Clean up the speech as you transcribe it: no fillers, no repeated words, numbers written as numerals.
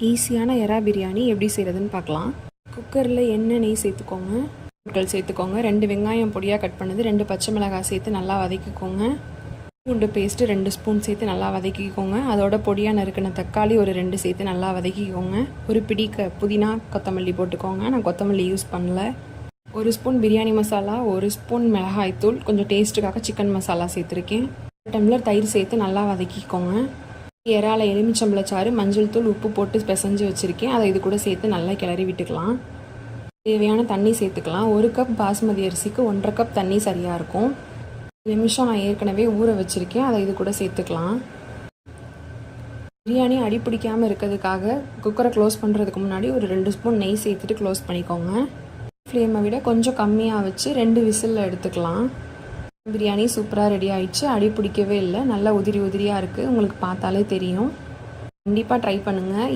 ஈஸியான எறா பிரியாணி எப்படி செய்கிறதுன்னு பார்க்கலாம். குக்கரில் எண்ணெய் நெய் சேர்த்துக்கோங்க. பொருட்கள் சேர்த்துக்கோங்க. 2 வெங்காயம் பொடியாக கட் பண்ணது, 2 பச்சை மிளகாய் சேர்த்து நல்லா வதக்கிக்கோங்க. பூண்டு பேஸ்ட்டு 2 ஸ்பூன் சேர்த்து நல்லா வதக்கிக்கோங்க. அதோட பொடியாக நறுக்கின தக்காளி ஒரு 2 சேர்த்து நல்லா வதக்கிக்கோங்க. ஒரு பிடி புதினா கொத்தமல்லி போட்டுக்கோங்க. நான் கொத்தமல்லி யூஸ் பண்ணல. 1 ஸ்பூன் பிரியாணி மசாலா, 1 ஸ்பூன் மிளகாய்த்தூள், கொஞ்சம் டேஸ்ட்டுக்காக சிக்கன் மசாலா சேர்த்துருக்கேன். 1 டம்ளர் தயிர் சேர்த்து நல்லா வதக்கிக்கோங்க. இறால எலுமிச்சம்பழச்சாறு, மஞ்சள் தூள், உப்பு போட்டு பிசைஞ்சு வச்சுருக்கேன். அதை இது கூட சேர்த்து நல்லா கிளறி விட்டுக்கலாம். தேவையான தண்ணி சேர்த்துக்கலாம். 1 கப் பாஸ்மதி அரிசிக்கு 1.5 கப் தண்ணி சரியாக இருக்கும். 1 நிமிஷம் நான் ஏற்கனவே ஊற வச்சுருக்கேன். அதை இது கூட சேர்த்துக்கலாம். பிரியாணி அடி பிடிக்காமல் இருக்கிறதுக்காக குக்கரை க்ளோஸ் பண்ணுறதுக்கு முன்னாடி ஒரு 2 ஸ்பூன் நெய் சேர்த்துட்டு க்ளோஸ் பண்ணிக்கோங்க. ஃப்ளேமை விட கொஞ்சம் கம்மியாக வச்சு 2 விசிலில் எடுத்துக்கலாம். பிரியாணி சூப்பராக ரெடி ஆயிடுச்சு. அடி பிடிக்கவே இல்லை. நல்லா உதிரி உதிரியாக இருக்குது. உங்களுக்கு பார்த்தாலே தெரியும். கண்டிப்பாக ட்ரை பண்ணுங்கள்.